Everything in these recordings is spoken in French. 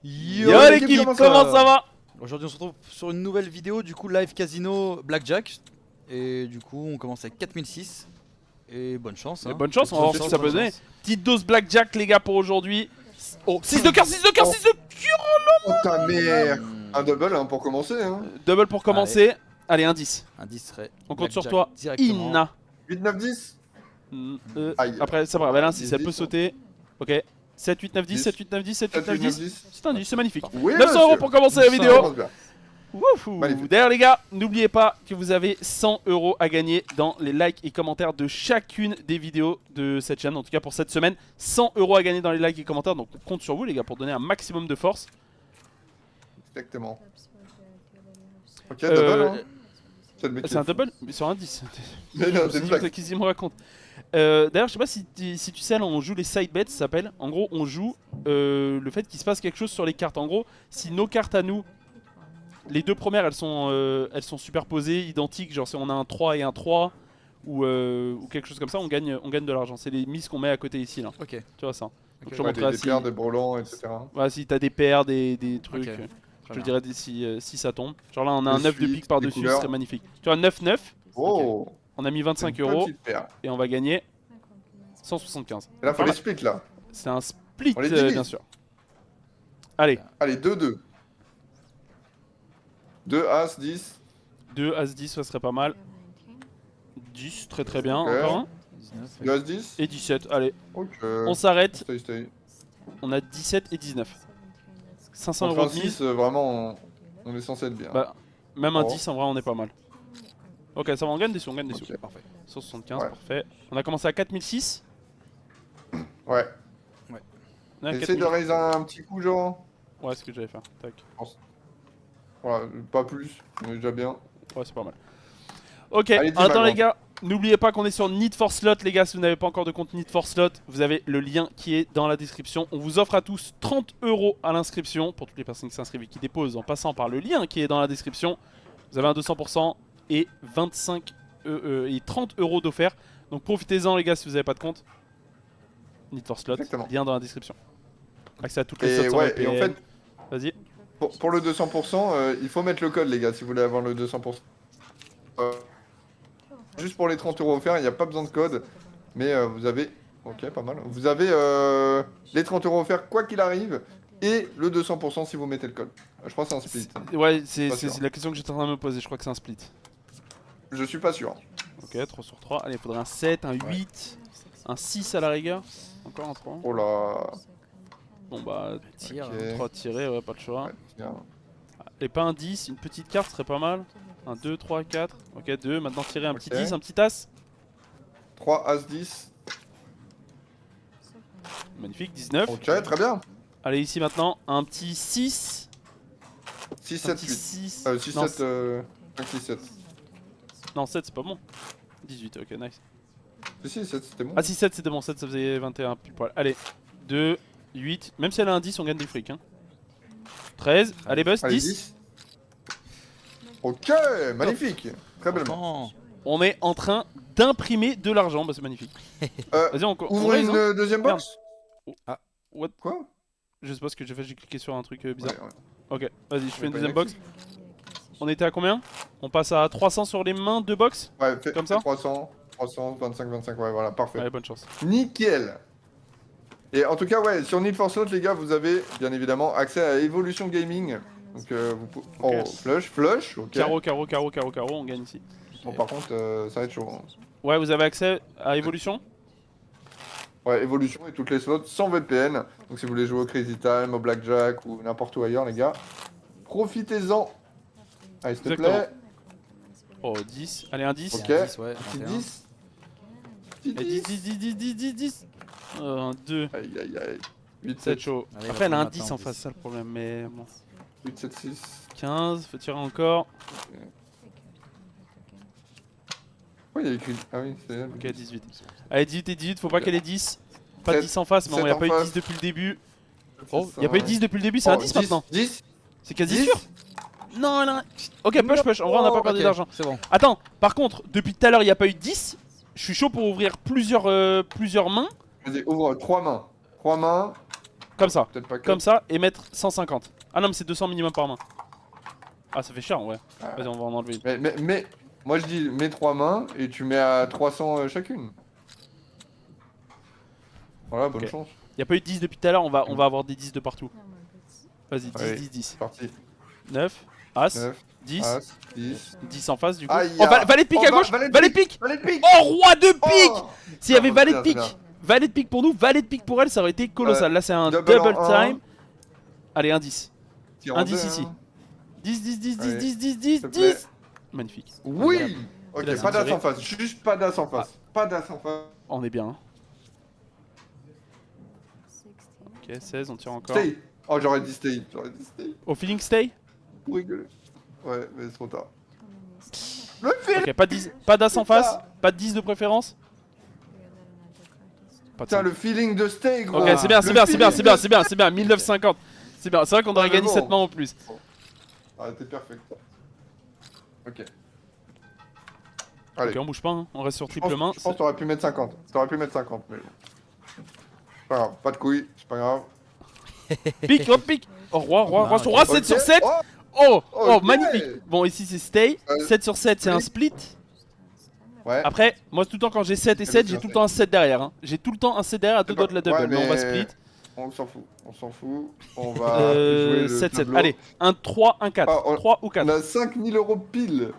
Yo l'équipe, comment ça va? Aujourd'hui on se retrouve sur une nouvelle vidéo du coup live casino blackjack. Et du coup on commence avec 4006. Et bonne chance hein. Bonne chance, on va voir ce que ça peut Bonne donner. chance. Petite dose blackjack les gars pour aujourd'hui. Oh, 6 de cœur, 6 de cœur, 6 de cœur. Oh ta mère. Un double hein, pour commencer hein. Double pour commencer. Allez, un 10. Un 10 serait On compte sur blackjack toi, directement. Inna. 8, 9, 10. Aïe. Après, ça va, elle a un 6, elle 10, peut sauter. Ok. 7, 8, 9, 10, 7, 8, 9, 10, 7, 8, 9, 10. C'est un 10, c'est magnifique. Oui, 900 € pour commencer la vidéo. Commence bien. Wouhou. Magnifique. D'ailleurs les gars, n'oubliez pas que vous avez 100 € à gagner dans les likes et commentaires de chacune des vidéos de cette chaîne. En tout cas pour cette semaine, 100 € à gagner dans les likes et commentaires. Donc on compte sur vous les gars pour donner un maximum de force. Exactement. Ok, double hein. C'est un double mais sur un 10. Mais non, c'est une blague. Qu'est-ce qu'il me raconte. D'ailleurs je sais pas si tu sais, là on joue les side bets, ça s'appelle. En gros on joue le fait qu'il se passe quelque chose sur les cartes. En gros si nos cartes à nous, les deux premières elles sont superposées, identiques, genre si on a un 3 et un 3 ou quelque chose comme ça, on gagne de l'argent. C'est les mises qu'on met à côté ici là. Ok. Tu vois ça. Donc je te Ouais, montrerai des si, paires, des brelans, etc. voilà, si t'as des paires, des trucs, Ok. je te dirai si ça tombe. Genre là on a un Des 9 de suites, pique par des dessus, ce couleurs. serait magnifique. Tu vois 9-9, Oh. on a mis 25 Une € petite paire. et on va gagner 175. Et là, faut les split là. C'est un split On les divise. bien sûr. Allez, Allez, 2, 2. 2, As, 10. 2 As 10 ça serait pas mal. 10, très très bien, Ok. encore un. 19. 2, As, 10. Et 17, allez, Ok. on s'arrête, Stay. on a 17 et 19. 500 Contre € un de mise, 6, vraiment, on est censé être bien. bah, même un Oh. 10 en vrai on est pas mal. Ok, ça va, on gagne des sous, on gagne des sous. Ok. Parfait. 175, Ouais. parfait. On a commencé à 4006. Ouais. On est à Essaye de 4000. raise un petit coup, genre. Ouais, c'est ce que j'allais faire. Tac. Voilà, pas plus, on est déjà bien. Ouais, c'est pas mal. Ok, Allez, dis, attends Magro. les gars, n'oubliez pas qu'on est sur Need for Slot, les gars. Si vous n'avez pas encore de compte Need for Slot, vous avez le lien qui est dans la description. On vous offre à tous 30 € à l'inscription pour toutes les personnes qui s'inscrivent et qui déposent en passant par le lien qui est dans la description. Vous avez un 200% et 30 € d'offert. Donc profitez-en les gars si vous n'avez pas de compte. Need for Slot, Exactement. lien dans la description. Accès à toutes les Et slots sans ouais, et en VPN. fait, Vas-y. pour le 200%, il faut mettre le code, les gars, si vous voulez avoir le 200%. Juste pour les 30 € offerts, il n'y a pas besoin de code. Mais vous avez. Ok, pas mal. Vous avez les 30 € offerts quoi qu'il arrive. Et le 200% si vous mettez le code. Je crois que c'est un split. Ouais, c'est Pas sûr. la question que j'étais en train de me poser. Je crois que c'est un split. Je suis pas sûr. Ok, 3 sur 3. Allez, il faudrait un 7, un 8, un 6 à la rigueur. Encore un 3. Oh là. Bon bah, Tire. Ok. 3 tirés, ouais, pas le choix. Ouais, bien. Et pas un 10, une petite carte serait pas mal. Un 2, 3, 4. Ok, 2. Maintenant tirer un petit Ok. 10, un petit as. 3 As 10. Magnifique, 19. Ok, très bien. Allez, ici maintenant, un petit 6. 6, Un 7, petit 8. 6. 6, non, 7, 5, 6, 7. non, 7, c'est pas bon. 18, ok, nice. Si, 7, c'était bon. Ah, si, 7, c'était bon. 7, ça faisait 21 pile poil. Allez, 2, 8. Même si elle a un 10, on gagne du fric. Hein. 13. Allez, buzz, Allez, 10. 10. Ok, magnifique. Très belle main. Franchement, On est en train d'imprimer de l'argent, bah c'est magnifique. Vas-y, on Ouvre raise, une hein. deuxième box. What? Quoi? Je sais pas ce que j'ai fait, j'ai cliqué sur un truc bizarre. Ouais, ouais. Ok, vas-y, je fais une pas deuxième une box. On était à combien? On passe à 300 sur les mains, 2 box. Ouais, Comme ça 300, 25, 25, ouais, voilà, parfait. Allez, bonne chance. Nickel. Et en tout cas, ouais, sur Need for Slot, les gars, vous avez bien évidemment accès à Evolution Gaming. Donc, vous pouvez. Ok. Oh, flush, ok. Carreau, carreau, carreau, carreau, carreau, on gagne ici. Bon, par contre, ça va être chaud. Hein. Ouais, vous avez accès à Evolution? Ouais, Evolution et toutes les slots sans VPN. Donc, si vous voulez jouer au Crazy Time, au Blackjack ou n'importe où ailleurs, les gars, profitez-en. Allez, s'il te Exactement. plaît. Oh, 10. Allez, un 10. Ok. il y a un 10, ouais, Petit 21. 10. Petit Et 10, 10. 10, 10, 10, 10, 10, 10. Un 2. Aïe, aïe, aïe. 8, C'est 7, chaud. Allez, Après, elle a un on attend, 10 en 10. face, c'est ça le problème. Mais bon. 8, 7, 6. 15, faut tirer encore. Oh, il y a écrit. Ah oui, c'est elle. Ok, 18. Allez, 18 et 18, faut pas qu'elle ait 10. Pas de 7, 10 en face, mais bon, 7 y a en pas eu face. 10 depuis le début. C'est Oh, ça, y a pas eu ouais. 10 depuis le début, c'est un Oh, 10 maintenant. 10. C'est quasi 10. sûr. Non, non. Ok, push. En vrai, on n'a pas perdu Ok, d'argent. C'est bon. Attends, par contre, depuis tout à l'heure, il n'y a pas eu 10. Je suis chaud pour ouvrir plusieurs mains. Vas-y, ouvre 3 mains. 3 mains. Comme ça. Peut-être pas que. Comme ça et mettre 150. Ah non mais c'est 200 minimum par main. Ah ça fait cher ouais. Ah. Vas-y on va en enlever. Mais, moi je dis mets 3 mains et tu mets à 300 chacune. Voilà, bonne Ok. chance. Y'a pas eu de 10 depuis tout à l'heure, on va avoir des 10 de partout. Vas-y, 10, Allez. 10, 10. C'est parti. 9, As, 9, 10, As, 10. 10 en face du coup. Aïe, Oh, valet de pique à gauche, valet de pique. Valet de pique. Oh, roi de pique. Oh S'il y avait Ah, valet de c'est pique, bien. valet de pique pour nous, valet de pique pour elle, ça aurait été colossal. Là c'est un double double en un. time. Allez, un 10. Tire Un en 10 deux, ici. hein. 10, 10, 10, 10, Allez, 10, 10, s'il 10, te plaît. 10. Magnifique. Oui. Ok, Là, c'est pas d'as tiré. en face. Juste pas d'as en face. Pas d'as en face. On est bien. Hein. Ok, 16, on tire encore. Stay. Oh, j'aurais dit stay. J'aurais dit stay. Au feeling stay. Pour rigoler. Ouais, mais c'est trop tard. Le fil. Ok, pas de 10, pas d'as en face. Pas de 10 de préférence. Pas de Putain, 5. le feeling de stay, gros. Ok, c'est bien, c'est Le bien, c'est bien, feeling c'est bien, de- c'est bien, c'est bien, 1950. C'est bien, c'est vrai qu'on aurait Ah, mais gagné bon. 7 mains en plus. Ah, t'es perfect. Ok. Ok, Allez. on bouge pas, hein. On reste sur Je triple main. pense que t'aurais pu mettre 50. T'aurais pu mettre 50, mais bon. Pas grave, pas de couilles, c'est pas grave. Pique, hop, pique. Oh, roi, roi, roi sur roi, 7 Ok. sur 7. Oh, Oh, oh, Ok. magnifique. Bon, ici c'est stay. 7 sur 7, c'est un split. ouais. Après, moi tout le temps quand j'ai 7 et 7, j'ai tout le temps un 7 derrière. Hein. J'ai tout le temps un 7 derrière à deux doigts de la double, Ouais, mais on va split. On s'en fout, on s'en fout. On va jouer le 7, 7. tableau. Allez, un 3, un 4. Ah, on- 3 ou On 4. a 5000 € pile.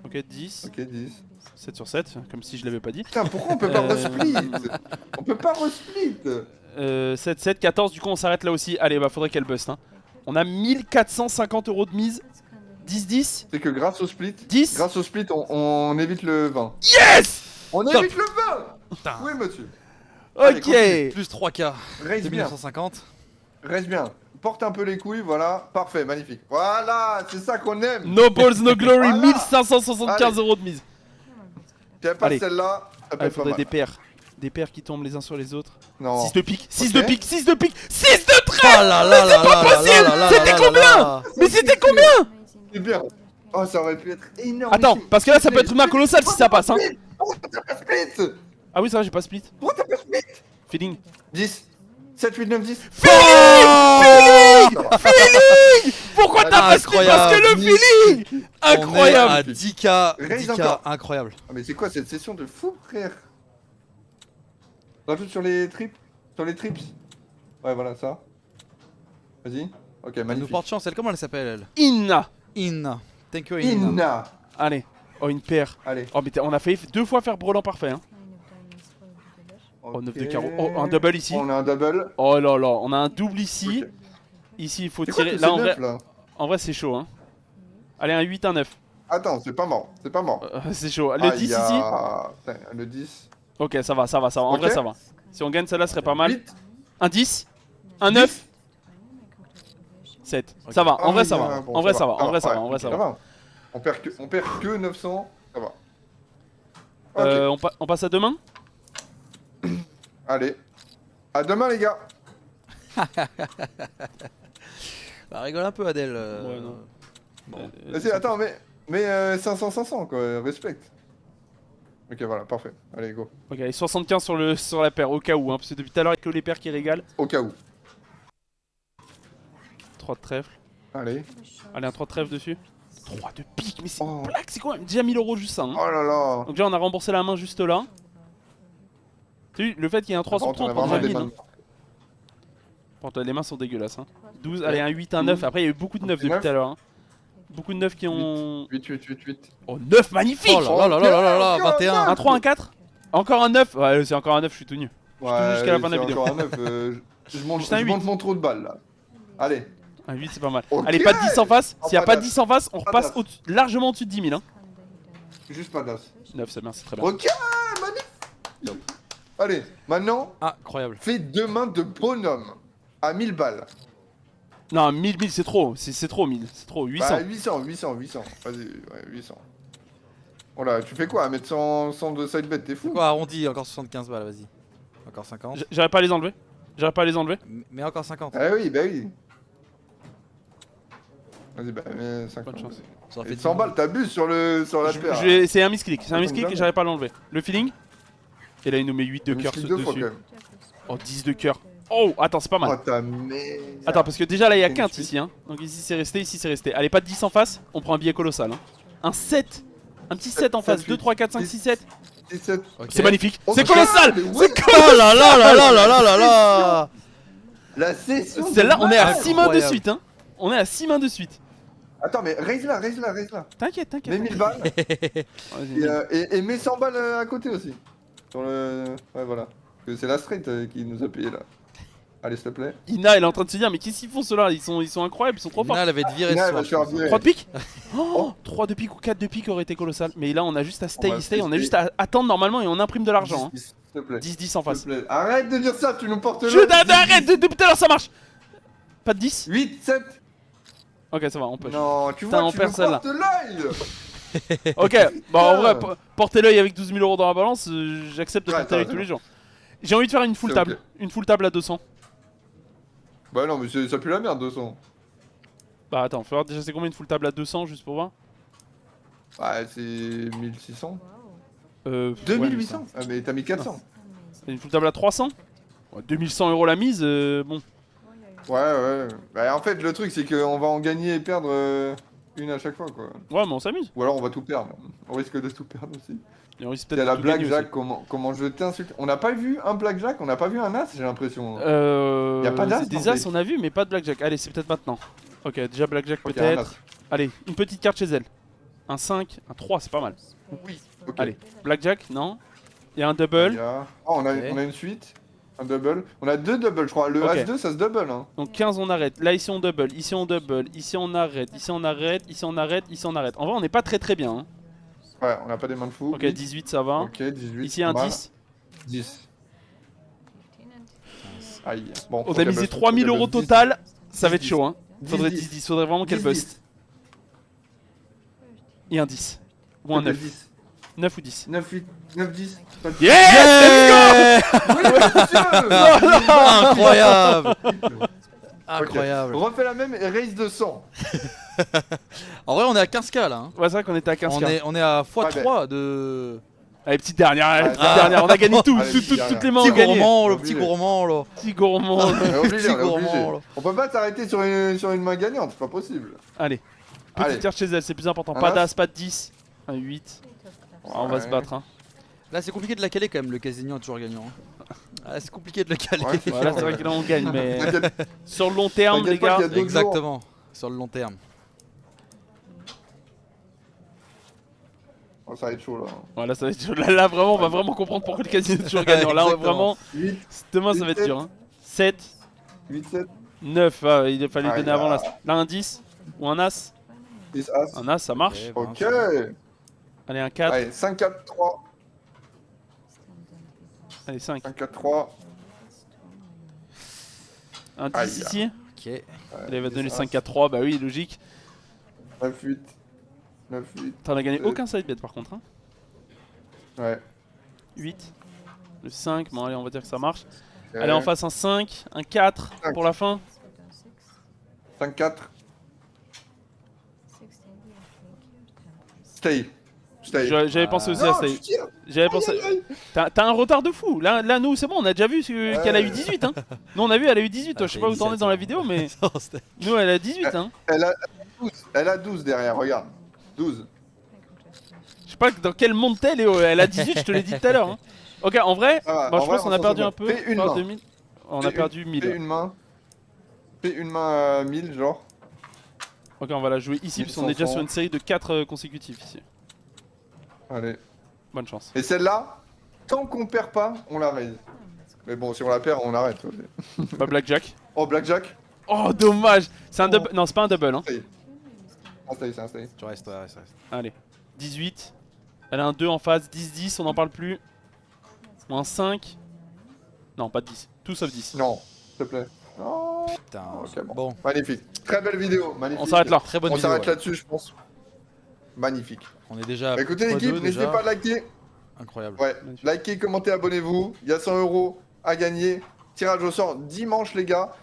Ok, 10. Ok, 10. 7 sur 7, comme si je l'avais pas dit. Putain, pourquoi on peut pas resplit? On peut pas resplit. 7, 7, 14, du coup on s'arrête là aussi. Allez, bah faudrait qu'elle buste. Hein. On a 1450 € de mise. 10, 10. C'est que grâce au split, 10. grâce au split, on évite le 20. Yes. On Top. évite le 20. Putain. Oui, monsieur. Allez, Ok. continue. Plus 3K. Reste bien, 2950. reste bien. Porte un peu les couilles, voilà. Parfait, magnifique. Voilà, c'est ça qu'on aime. No balls, no glory. Voilà. 1575 € de mise. Puis à part Allez. celle-là, ça peut Ah, il être pas faudrait mal. des paires. Des paires qui tombent les uns sur les autres. Non. 6 de pique, 6 Ok. de pique, 6 de pique, 6 de Oh trait. là là là là là possible. là là C'était là combien là là. Mais c'était combien? C'est bien. Oh, ça aurait pu être énorme. Attends, parce que là ça peut être une main colossale si ça passe. Hein. Pourquoi t'as pas split? Ah oui, c'est vrai, j'ai pas split. Pourquoi t'as pas split? Feeling. 10, 7, 8, 9, 10. Feeling. Pourquoi t'as pas split? Incroyable. Parce que le feeling. On est à Incroyable. 10K. Raise 10K, encore. incroyable. Ah, mais c'est quoi cette session de fou, frère? Rajoute sur les trips. Sur les trips. Ouais, voilà ça. Vas-y. Ok, Elle nous magnifique. porte chance. Elle, comment elle s'appelle elle? Inna. Inna. Thank you Inna. Inna. Allez. Oh, une paire. Allez. Oh, mais on a failli 2 fois faire brelan parfait. Hein. Oh, 9 de carreau. Oh, un double ici. On a un double. Oh là là, on a un double ici. Ok. Ici, il faut C'est quoi tirer. tous Là, ces en vrai, neufs, là en vrai c'est chaud. Hein. Allez, un 8, un 9. Attends, c'est pas mort. C'est pas mort. C'est chaud. Le Ah, 10 il y a- ici. Putain, le 10. Ok, ça va, ça va, ça va. En Ok. vrai, ça va. Si on gagne celle-là, ce serait pas mal. 8. Un 10. Un 9. 7. Ça va, en vrai, ça va. En vrai, ça va. En vrai, ça va. En vrai, ça va. On perd que 900. Ça va. Ok. On passe à demain. Allez. À demain, les gars. Bah, rigole un peu Adèle. Ouais, non. Bon. Vas-y, attends, mais 500, quoi. Respecte. Ok, voilà, parfait. Allez, go. Ok, allez, 75 sur la paire, au cas où. Hein, parce que depuis tout à l'heure, il y a que les paires qui régalent. Au cas où. 3 de trèfle. Allez. Allez, un 3 de trèfle dessus. 3 de pique, mais c'est Oh. une blague, c'est quand même déjà 1000 € juste ça. Hein. Oh là là. Donc là, on a remboursé la main juste là. Tu sais, le fait qu'il y ait un 3 sur Par contre, 30 on a pour vraiment déjà des 1000. mains. Hein. Par contre, les mains sont dégueulasses. Hein. 12, allez, un 8, un 9. Après, il y a eu beaucoup de 9 depuis 9. tout à l'heure. Hein. Beaucoup de 9 qui ont. 8. Oh, 9, magnifique! Oh là là là là là là, Encore 21. Un 3, un 4. Encore un 9. Ouais, c'est encore un 9, je suis tout nu. Ouais, jusqu'à la fin de la c'est vidéo. encore un 9. Je monte, Juste un je 8. monte mon trou de balle, là. Allez. Un 8, c'est pas mal. Ok. Allez, pas de 10 en face. Oh, S'il n'y a pas pas de d'as. 10 en face, on Pas repasse d'as. largement au-dessus de 10 000. Hein. Juste pas d'as. 9, c'est bien, c'est très bien. Ok, magnifique. Allez, maintenant, Incroyable. fais 2 mains de bonhomme. À 1000 balles. Non, 1000, c'est trop. C'est trop, 1000. C'est trop. 800. Bah, 800. Vas-y, ouais, 800. Oh là, tu fais quoi à mettre 100 de side bet? T'es fou? Quoi, arrondi, encore 75 balles, vas-y. Encore 50. J'arrive pas à les enlever. J'arrive pas à les enlever. Mais encore 50. Ah oui, bah oui. Vas-y, bah, mets 50. Bonne chance. Ça en Et fait 100 balles, t'abuses sur la paire. C'est un misclick. C'est un Ça misclick tombe et jamais. j'arrive pas à l'enlever. Le feeling. Et là, il nous met 8 de Je me cœur suis 2 fois, dessus. quand même. Oh, 10 de cœur. Oh, attends, c'est pas mal. Oh ta merde. Attends, parce que déjà là il y a Une quinte suite. ici, hein. Donc ici c'est resté, ici c'est resté. Allez, pas de 10 en face, on prend un billet colossal. Hein. Un 7. Un petit 7 en face. 2, 3, 4, 5, 6, 7. 17. Ok. C'est magnifique. Oh, C'est putain, colossal. mais ouais, Oh là là là là là là là là. La session. de Celle-là, on est à malade. 6 mains de Incroyable. suite. Hein. On est à 6 mains de suite. Attends, mais raise-la, raise-la, raise-la. T'inquiète, Mets t'inquiète. 1000 balles. Vas-y, Et mets 100 balles à côté aussi. Sur le. Ouais, voilà. Parce que c'est la street qui nous a payé là. Allez, s'il te plaît. Ina, elle est en train de se dire, mais qu'est-ce qu'ils font ceux-là, ils sont incroyables, ils sont trop forts. Ina, elle avait être virée Ina, ce elle va soir. se faire virer. 3 de pique. Oh, 3 de pique ou 4 de pique aurait été colossal. Mais là, on a juste à On va stay, on a tester. juste à attendre normalement et on imprime de l'argent. Hein. 10, s'il te plaît. 10-10 en S'il face. te plaît. Arrête de dire ça, tu nous portes Je arrête, depuis tout à l'heure ça marche. Pas de 10. 8, 7. Ok, ça va, on push. Non, tu Putain, vois, on tu perd nous celle-là. portes l'œil. Ok, bah en vrai, porter l'œil avec 12 000 euros dans la balance, j'accepte de Ouais, porter l'œil t'as tous les raison. jours. J'ai envie de faire une full C'est table. ok. Une full table à 200. Bah non, mais ça pue la merde, 200. Bah attends, faut voir déjà c'est combien une full table à 200 juste pour voir. Bah, c'est 1600. Ouais, 2800. Ah, mais t'as mis 400. une full table à 300. Ouais, 2100 euros la mise, bon. Ouais. Bah, en fait, le truc, c'est qu'on va en gagner et perdre une à chaque fois, quoi. Ouais, mais on s'amuse. Ou alors on va tout perdre. On risque de tout perdre aussi. Et on risque C'est peut-être la de tout gagner blackjack, comment je t'insulte. On n'a pas vu un blackjack, on n'a pas vu un as, j'ai l'impression. aussi. Y a pas d'as Des dans as on a vu, mais pas de blackjack. Allez, c'est peut-être maintenant. Ok, déjà blackjack Ok, un peut-être. as. Allez, une petite carte chez elle. Un 5, un 3, c'est pas mal. Oui. Ok. Allez, blackjack, non. Il y a un Il double. y a- Oh, on a une suite. Un double. On a 2 doubles, je crois. Le Ok. As2, ça se double. Hein. Donc 15 on arrête, là ici on double, ici on double, ici on arrête, ici on arrête, ici on arrête, ici on arrête. En vrai on n'est pas très bien. Hein. Ouais, on n'a pas des mains de fou. Ok 18 ça va. Ok, 18. Ici un pas mal. 10. 10. Aïe. Bon, On faut a qu'elle misé bust, 3000 faut qu'elle euros bust. total, ça va être 10, chaud hein. Faudrait 10, 10, faudrait vraiment qu'elle 10, bust. Et un 10. Ou un 9. 10. 9 ou 10. 9, 8, 9, 10. Yeah, Incroyable. Incroyable. On refait la même et raise de 100. En vrai, on est à 15K là. Hein. Ouais c'est vrai qu'on était à 15 On est à x3 Ouais, de. Allez petite dernière, allez, Ouais, petite ça- dernière, on a gagné tout, Allez, petite toutes les dernière. mains Petit ont gagné. gourmand, le Obligé. petit gourmand là. Petit gourmand. On est obligé, Petit on est obligé. gourmand, là. On peut pas s'arrêter sur une main gagnante, c'est pas possible. Allez, Allez. petite carte chez elle, c'est plus important. Un Pas as. d'as, pas de 10. Un 8. On va Ouais. se battre hein. Là, c'est compliqué de la caler quand même. Le casino est toujours gagnant. Hein. Ah, c'est compliqué de le caler. Ouais, c'est Voilà, sûr, c'est vrai ouais. que là on gagne, mais T'inquiète sur le long terme, T'inquiète les pas gars. qu'il y a d'autres Exactement. Sur le long terme. Oh, ça va être chaud là. Voilà, ça va être dur. Là, vraiment, on va vraiment comprendre pourquoi le casino est toujours gagnant. Là, Exactement. vraiment, 8, demain ça va être dur. Hein. 7, 8, 7, 9, il fallait Ah, donner il a- avant l'as. Là, un 10 ou un as. 10, As. Un as, ça marche. Ok. Allez, un 4. Allez, 5, 4, 3. Allez, 5. 5, 4, 3. Un 10 Aïe. ici. Ok. Allez, il va donner 5, 4, 3. Bah oui, logique. 9, 8. 9, 8. T'en as gagné aucun side bet par contre. Hein. Ouais. 8. Le 5. Bon, allez, on va dire que ça marche. Ok. Allez, en face, un 5. Un 4 5. pour la fin. 5, 4. Stay. Stay. J'avais pensé aussi à Non, ça. tu tires. J'avais pensé. Aïe, aïe, aïe. T'as un retard de fou. Là, nous, c'est bon, on a déjà vu qu'elle a eu 18. Hein. Nous, on a vu, elle a eu 18. Toi, je sais pas où t'en es dans la vidéo, mais Non, c'était- nous, elle a 18. Hein. Elle a 12. Elle a 12 derrière, regarde. 12. Je sais pas dans quel monde t'es, Léo. Elle a 18, je te l'ai dit tout à l'heure. Hein. Ok, en vrai, Ça va, bah, en je vrai, pense qu'on a s'en perdu sort un bien. peu. Fais une Enfin, main. 2000. On Fais a une- perdu Fais 1000. une main. Fais une main à 1000, genre. Ok, on va la jouer ici, parce qu'on est déjà 1500. sur une série de 4 consécutifs ici. Allez. Bonne chance. Et celle-là, tant qu'on perd pas, on la raise. Mais bon, si on la perd, on arrête. Bah, Blackjack. Oh, Blackjack. Oh, dommage. C'est un Oh. double. Non, c'est pas un double. Hein. Stay. Ah, stay, c'est un stay. Tu restes, reste. Allez. 18. Elle a un 2 en face. 10-10, on n'en parle plus. Ou un 5. Non, pas de 10. Tout sauf 10. Non, s'il te plaît. Non. Putain. Ok, bon. Bon, Magnifique. Très belle vidéo. Magnifique. On s'arrête là. très bonne On vidéo. s'arrête ouais. là-dessus, je pense. Magnifique. On est déjà. Bah, écoutez, x2 l'équipe, n'hésitez déjà. pas à liker. Incroyable. Ouais, Magnifique. likez, commentez, abonnez-vous. Il y a 100 € à gagner. Tirage au sort dimanche, les gars.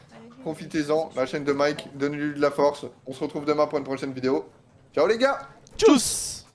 Profitez-en. La chaîne de Mike, donnez-lui de la force. On se retrouve demain pour une prochaine vidéo. Ciao, les gars! Tchuss.